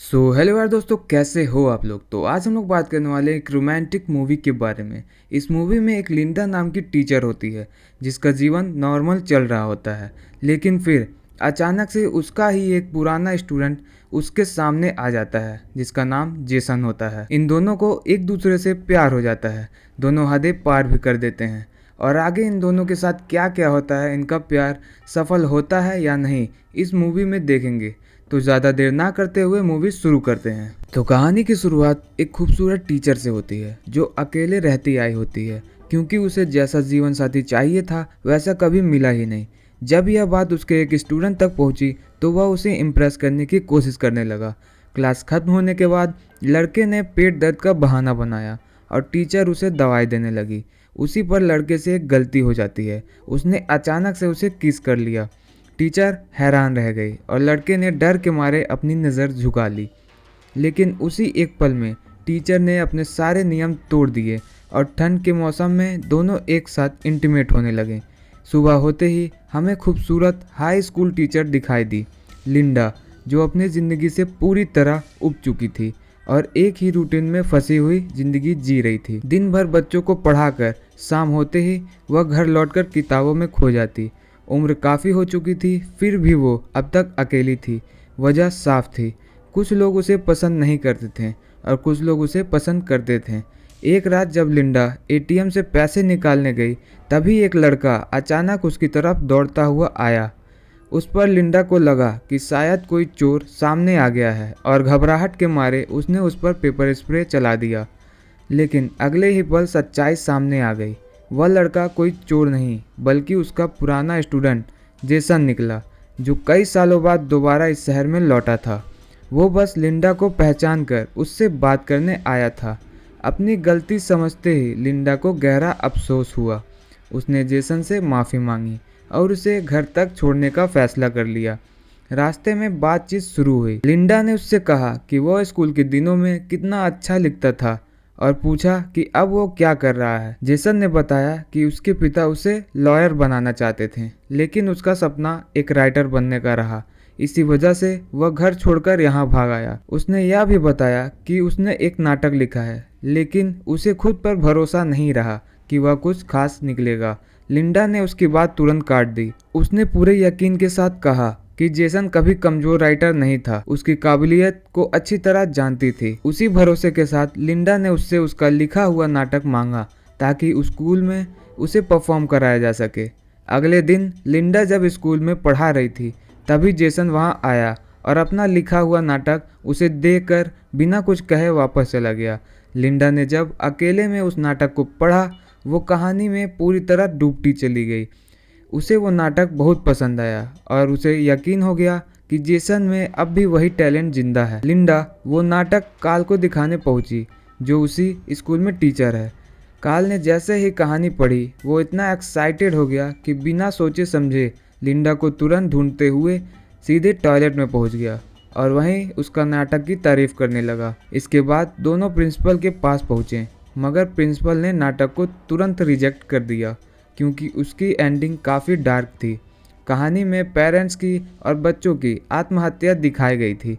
Hello यार दोस्तों, कैसे हो आप लोग। तो आज हम लोग बात करने वाले हैं एक रोमांटिक मूवी के बारे में। इस मूवी में एक लिंडा नाम की टीचर होती है जिसका जीवन नॉर्मल चल रहा होता है, लेकिन फिर अचानक से उसका ही एक पुराना स्टूडेंट उसके सामने आ जाता है जिसका नाम जेसन होता है। इन दोनों को एक दूसरे से प्यार हो जाता है, दोनों हदें पार भी कर देते हैं। और आगे इन दोनों के साथ क्या क्या होता है, इनका प्यार सफल होता है या नहीं, इस मूवी में देखेंगे। तो ज़्यादा देर ना करते हुए मूवी शुरू करते हैं। तो कहानी की शुरुआत एक खूबसूरत टीचर से होती है जो अकेले रहती आई होती है, क्योंकि उसे जैसा जीवन साथी चाहिए था वैसा कभी मिला ही नहीं। जब यह बात उसके एक स्टूडेंट तक पहुंची तो वह उसे इम्प्रेस करने की कोशिश करने लगा। क्लास खत्म होने के बाद लड़के ने पेट दर्द का बहाना बनाया और टीचर उसे दवाई देने लगी। उसी पर लड़के से एक गलती हो जाती है, उसने अचानक से उसे किस कर लिया। टीचर हैरान रह गई और लड़के ने डर के मारे अपनी नज़र झुका ली। लेकिन उसी एक पल में टीचर ने अपने सारे नियम तोड़ दिए और ठंड के मौसम में दोनों एक साथ इंटीमेट होने लगे। सुबह होते ही हमें खूबसूरत हाई स्कूल टीचर दिखाई दी, लिंडा, जो अपनी ज़िंदगी से पूरी तरह उब चुकी थी और एक ही रूटीन में फंसी हुई ज़िंदगी जी रही थी। दिन भर बच्चों को पढ़ाकर शाम होते ही वह घर लौटकर किताबों में खो जाती। उम्र काफ़ी हो चुकी थी, फिर भी वो अब तक अकेली थी। वजह साफ थी, कुछ लोग उसे पसंद नहीं करते थे और कुछ लोग उसे पसंद करते थे। एक रात जब लिंडा एटीएम से पैसे निकालने गई, तभी एक लड़का अचानक उसकी तरफ दौड़ता हुआ आया। उस पर लिंडा को लगा कि शायद कोई चोर सामने आ गया है और घबराहट के मारे उसने उस पर पेपर स्प्रे चला दिया। लेकिन अगले ही पल सच्चाई सामने आ गई। वह लड़का कोई चोर नहीं बल्कि उसका पुराना स्टूडेंट जेसन निकला, जो कई सालों बाद दोबारा इस शहर में लौटा था। वो बस लिंडा को पहचान कर उससे बात करने आया था। अपनी गलती समझते ही लिंडा को गहरा अफसोस हुआ। उसने जेसन से माफ़ी मांगी और उसे घर तक छोड़ने का फैसला कर लिया। रास्ते में बातचीत शुरू हुई। लिंडा ने उससे कहा कि वह स्कूल के दिनों में कितना अच्छा लिखता था और पूछा कि अब वो क्या कर रहा है। जेसन ने बताया कि उसके पिता उसे लॉयर बनाना चाहते थे, लेकिन उसका सपना एक राइटर बनने का रहा। इसी वजह से वह घर छोड़कर यहाँ भाग आया। उसने यह भी बताया कि उसने एक नाटक लिखा है, लेकिन उसे खुद पर भरोसा नहीं रहा कि वह कुछ खास निकलेगा। लिंडा ने उसकी बात तुरंत काट दी। उसने पूरे यकीन के साथ कहा कि जेसन कभी कमजोर राइटर नहीं था, उसकी काबिलियत को अच्छी तरह जानती थी। उसी भरोसे के साथ लिंडा ने उससे उसका लिखा हुआ नाटक मांगा ताकि उस स्कूल में उसे परफॉर्म कराया जा सके। अगले दिन लिंडा जब स्कूल में पढ़ा रही थी, तभी जेसन वहां आया और अपना लिखा हुआ नाटक उसे देकर बिना कुछ कहे वापस चला गया। लिंडा ने जब अकेले में उस नाटक को पढ़ा, वो कहानी में पूरी तरह डूबती चली गई। उसे वो नाटक बहुत पसंद आया और उसे यकीन हो गया कि जेसन में अब भी वही टैलेंट जिंदा है। लिंडा वो नाटक काल को दिखाने पहुंची, जो उसी स्कूल में टीचर है। काल ने जैसे ही कहानी पढ़ी, वो इतना एक्साइटेड हो गया कि बिना सोचे समझे लिंडा को तुरंत ढूंढते हुए सीधे टॉयलेट में पहुंच गया और वहीं उसका नाटक की तारीफ करने लगा। इसके बाद दोनों प्रिंसिपल के पास पहुंचे, मगर प्रिंसिपल ने नाटक को तुरंत रिजेक्ट कर दिया क्योंकि उसकी एंडिंग काफ़ी डार्क थी। कहानी में पेरेंट्स की और बच्चों की आत्महत्या दिखाई गई थी।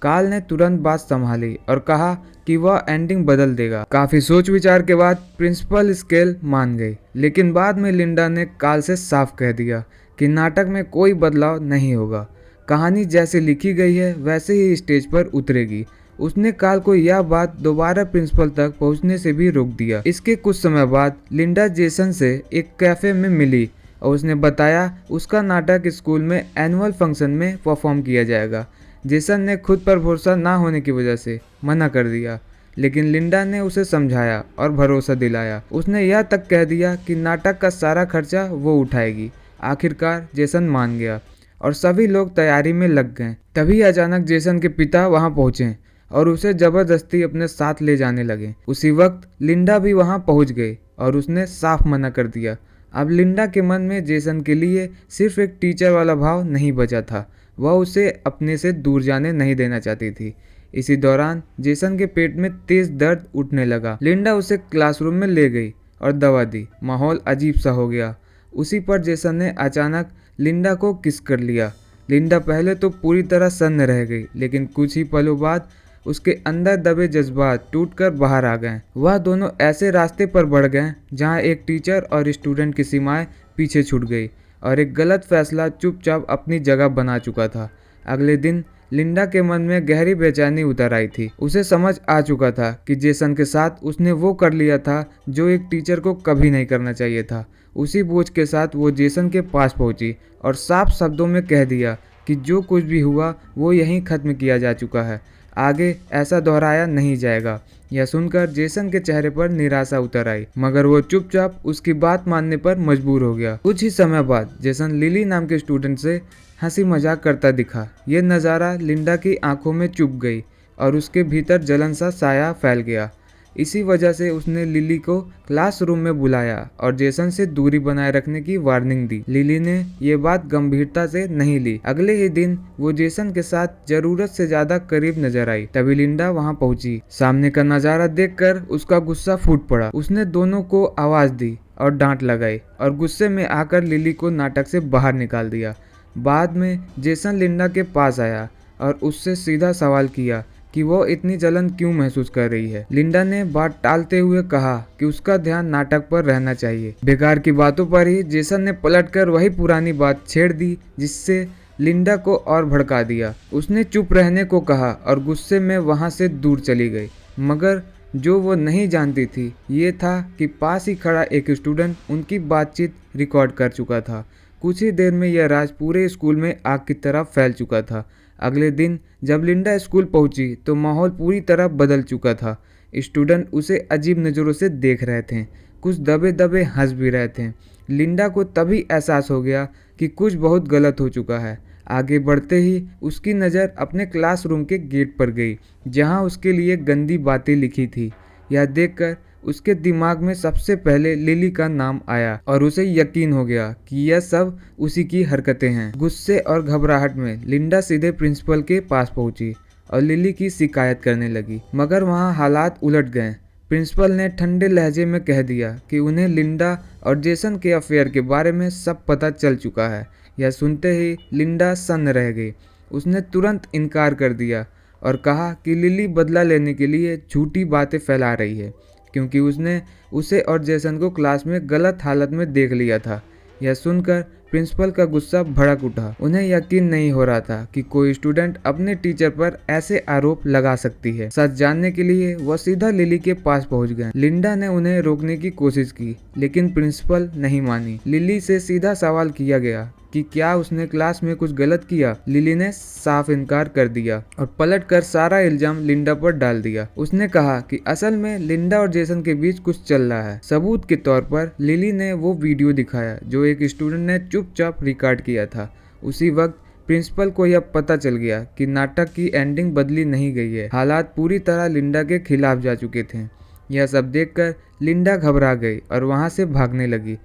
काल ने तुरंत बात संभाली और कहा कि वह एंडिंग बदल देगा। काफ़ी सोच विचार के बाद प्रिंसिपल स्केल मान गई, लेकिन बाद में लिंडा ने काल से साफ कह दिया कि नाटक में कोई बदलाव नहीं होगा। कहानी जैसे लिखी गई है वैसे ही स्टेज पर उतरेगी। उसने काल को यह बात दोबारा प्रिंसिपल तक पहुंचने से भी रोक दिया। इसके कुछ समय बाद लिंडा जेसन से एक कैफे में मिली और उसने बताया उसका नाटक स्कूल में एनुअल फंक्शन में परफॉर्म किया जाएगा। जेसन ने खुद पर भरोसा ना होने की वजह से मना कर दिया, लेकिन लिंडा ने उसे समझाया और भरोसा दिलाया। उसने यह तक कह दिया कि नाटक का सारा खर्चा वो उठाएगी। आखिरकार जेसन मान गया और सभी लोग तैयारी में लग गए। तभी अचानक जेसन के पिता वहां पहुंचे और उसे जबरदस्ती अपने साथ ले जाने लगे। उसी वक्त लिंडा भी वहां पहुंच गई और उसने साफ मना कर दिया। अब लिंडा के मन में जेसन के लिए सिर्फ एक टीचर वाला भाव नहीं बचा था, वह उसे अपने से दूर जाने नहीं देना चाहती थी। इसी दौरान जेसन के पेट में तेज दर्द उठने लगा। लिंडा उसे क्लासरूम में ले गई और दवा दी। माहौल अजीब सा हो गया। उसी पर जेसन ने अचानक लिंडा को किस कर लिया। लिंडा पहले तो पूरी तरह सन्न रह गई, लेकिन कुछ ही पलों बाद उसके अंदर दबे जज्बात टूटकर बाहर आ गए। वह दोनों ऐसे रास्ते पर बढ़ गए जहां एक टीचर और स्टूडेंट की सीमाएं पीछे छूट गई और एक गलत फैसला चुपचाप अपनी जगह बना चुका था। अगले दिन लिंडा के मन में गहरी बेचैनी उतर आई थी। उसे समझ आ चुका था कि जेसन के साथ उसने वो कर लिया था जो एक टीचर को कभी नहीं करना चाहिए था। उसी बोझ के साथ वो जेसन के पास पहुंची और साफ शब्दों में कह दिया कि जो कुछ भी हुआ वो यहीं खत्म किया जा चुका है, आगे ऐसा दोहराया नहीं जाएगा। यह सुनकर जेसन के चेहरे पर निराशा उतर आई, मगर वो चुपचाप उसकी बात मानने पर मजबूर हो गया। कुछ ही समय बाद जेसन लिली नाम के स्टूडेंट से हंसी मजाक करता दिखा। ये नज़ारा लिंडा की आंखों में चुभ गई और उसके भीतर जलन सा साया फैल गया। इसी वजह से उसने लिली को क्लासरूम में बुलाया और जेसन से दूरी बनाए रखने की वार्निंग दी। लिली ने ये बात गंभीरता से नहीं ली। अगले ही दिन वो जेसन के साथ जरूरत से ज्यादा करीब नजर आई। तभी लिंडा वहां पहुंची। सामने का नजारा देखकर उसका गुस्सा फूट पड़ा। उसने दोनों को आवाज दी और डांट लगाई और गुस्से में आकर लिली को नाटक से बाहर निकाल दिया। बाद में जेसन लिंडा के पास आया और उससे सीधा सवाल किया कि वो इतनी जलन क्यों महसूस कर रही है। लिंडा ने बात टालते हुए कहा कि उसका ध्यान नाटक पर रहना चाहिए। बेकार की बातों पर ही जेसन ने पलटकर वही पुरानी बात छेड़ दी, जिससे लिंडा को और भड़का दिया। उसने चुप रहने को कहा और गुस्से में वहां से दूर चली गई, मगर जो वो नहीं जानती थी ये था कि पास ही खड़ा एक स्टूडेंट उनकी बातचीत रिकॉर्ड कर चुका था। कुछ ही देर में यह राज पूरे स्कूल में आग की तरह फैल चुका था। अगले दिन जब लिंडा स्कूल पहुंची तो माहौल पूरी तरह बदल चुका था। स्टूडेंट उसे अजीब नज़रों से देख रहे थे, कुछ दबे दबे हंस भी रहे थे। लिंडा को तभी एहसास हो गया कि कुछ बहुत गलत हो चुका है। आगे बढ़ते ही उसकी नज़र अपने क्लासरूम के गेट पर गई, जहां उसके लिए गंदी बातें लिखी थी। यह देखकर उसके दिमाग में सबसे पहले लिली का नाम आया और उसे यकीन हो गया कि यह सब उसी की हरकतें हैं। गुस्से और घबराहट में लिंडा सीधे प्रिंसिपल के पास पहुंची और लिली की शिकायत करने लगी, मगर वहां हालात उलट गए। प्रिंसिपल ने ठंडे लहजे में कह दिया कि उन्हें लिंडा और जेसन के अफेयर के बारे में सब पता चल चुका है। यह सुनते ही लिंडा सन्न रह गई। उसने तुरंत इनकार कर दिया और कहा कि लिली बदला लेने के लिए झूठी बातें फैला रही है, क्योंकि उसने उसे और जेसन को क्लास में गलत हालत में देख लिया था। यह सुनकर प्रिंसिपल का गुस्सा भड़क उठा। उन्हें यकीन नहीं हो रहा था कि कोई स्टूडेंट अपने टीचर पर ऐसे आरोप लगा सकती है। सच जानने के लिए वह सीधा लिली के पास पहुंच गए। लिंडा ने उन्हें रोकने की कोशिश की, लेकिन प्रिंसिपल नहीं मानी। लिली से सीधा सवाल किया गया कि क्या उसने क्लास में कुछ गलत किया। लिली ने साफ इनकार कर दिया और पलटकर सारा इल्जाम लिंडा पर डाल दिया। उसने कहा कि असल में लिंडा और जेसन के बीच कुछ चल रहा है। सबूत के तौर पर लिली ने वो वीडियो दिखाया जो एक स्टूडेंट ने चुपचाप रिकॉर्ड किया था। उसी वक्त प्रिंसिपल को यह पता चल गया कि नाटक की एंडिंग बदली नहीं गई है। हालात पूरी तरह लिंडा के खिलाफ जा चुके थे। यह सब देखकर लिंडा घबरा गई और वहां से भागने लगी।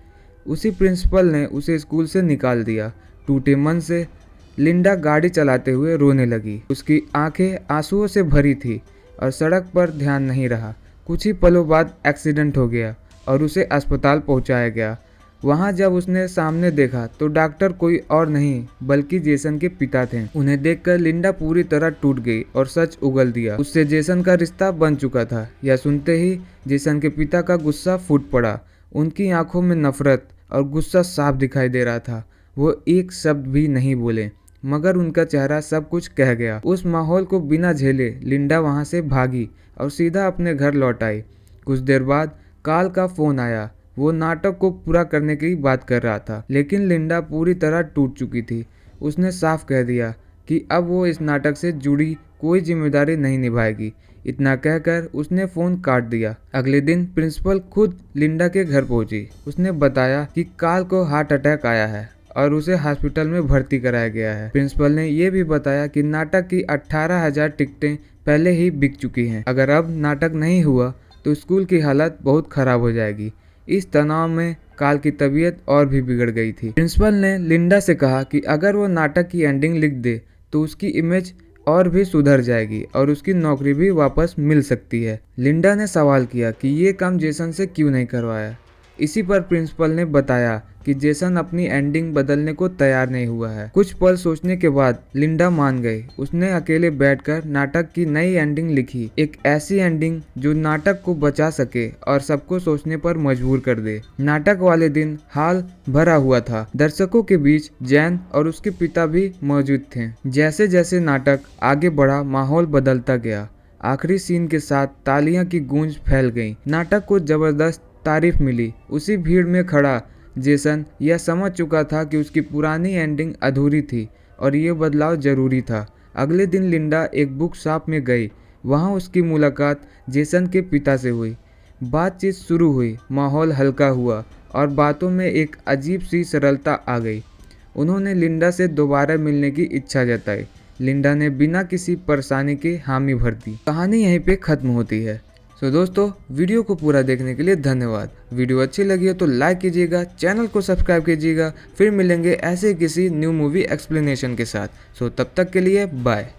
उसी प्रिंसिपल ने उसे स्कूल से निकाल दिया। टूटे मन से लिंडा गाड़ी चलाते हुए रोने लगी। उसकी आंखें आंसुओं से भरी थी और सड़क पर ध्यान नहीं रहा। कुछ ही पलों बाद एक्सीडेंट हो गया और उसे अस्पताल पहुंचाया गया। वहां जब उसने सामने देखा तो डॉक्टर कोई और नहीं बल्कि जेसन के पिता थे। उन्हें देखकर लिंडा पूरी तरह टूट गई और सच उगल दिया। उससे जेसन का रिश्ता बन चुका था। यह सुनते ही जेसन के पिता का गुस्सा फूट पड़ा। उनकी आंखों में नफरत और गुस्सा साफ दिखाई दे रहा था। वो एक शब्द भी नहीं बोले, मगर उनका चेहरा सब कुछ कह गया। उस माहौल को बिना झेले लिंडा वहां से भागी और सीधा अपने घर लौट आई। कुछ देर बाद कार्ल का फोन आया। वो नाटक को पूरा करने की बात कर रहा था, लेकिन लिंडा पूरी तरह टूट चुकी थी। उसने साफ कह दिया कि अब वो इस नाटक से जुड़ी कोई जिम्मेदारी नहीं निभाएगी। इतना कहकर उसने फोन काट दिया। अगले दिन प्रिंसिपल खुद लिंडा के घर पहुंची। उसने बताया कि कार्ल को हार्ट अटैक आया है और उसे हॉस्पिटल में भर्ती कराया गया है। प्रिंसिपल ने यह भी बताया कि नाटक की 18,000 टिकटें पहले ही बिक चुकी हैं। अगर अब नाटक नहीं हुआ तो स्कूल की हालत बहुत खराब हो जाएगी। इस तनाव में कार्ल की तबीयत और भी बिगड़ गई थी। प्रिंसिपल ने लिंडा से कहा कि अगर वो नाटक की एंडिंग लिख दे तो उसकी इमेज और भी सुधर जाएगी और उसकी नौकरी भी वापस मिल सकती है। लिंडा ने सवाल किया कि ये काम जेसन से क्यों नहीं करवाया। इसी पर प्रिंसिपल ने बताया कि जेसन अपनी एंडिंग बदलने को तैयार नहीं हुआ है। कुछ पल सोचने के बाद लिंडा मान गई। उसने अकेले बैठकर नाटक की नई एंडिंग लिखी, एक ऐसी एंडिंग जो नाटक को बचा सके और सबको सोचने पर मजबूर कर दे। नाटक वाले दिन हॉल भरा हुआ था। दर्शकों के बीच जैन और उसके पिता भी मौजूद थे। जैसे जैसे नाटक आगे बढ़ा, माहौल बदलता गया। आखिरी सीन के साथ तालियां की गूंज फैल गई। नाटक को जबरदस्त तारीफ मिली। उसी भीड़ में खड़ा जेसन यह समझ चुका था कि उसकी पुरानी एंडिंग अधूरी थी और ये बदलाव जरूरी था। अगले दिन लिंडा एक बुक शॉप में गई। वहाँ उसकी मुलाकात जेसन के पिता से हुई। बातचीत शुरू हुई, माहौल हल्का हुआ और बातों में एक अजीब सी सरलता आ गई। उन्होंने लिंडा से दोबारा मिलने की इच्छा जताई। लिंडा ने बिना किसी परेशानी के हामी भर दी। कहानी यहीं पे खत्म होती है। दोस्तों, वीडियो को पूरा देखने के लिए धन्यवाद। वीडियो अच्छी लगी हो तो लाइक कीजिएगा, चैनल को सब्सक्राइब कीजिएगा। फिर मिलेंगे ऐसे किसी न्यू मूवी एक्सप्लेनेशन के साथ। तब तक के लिए बाय।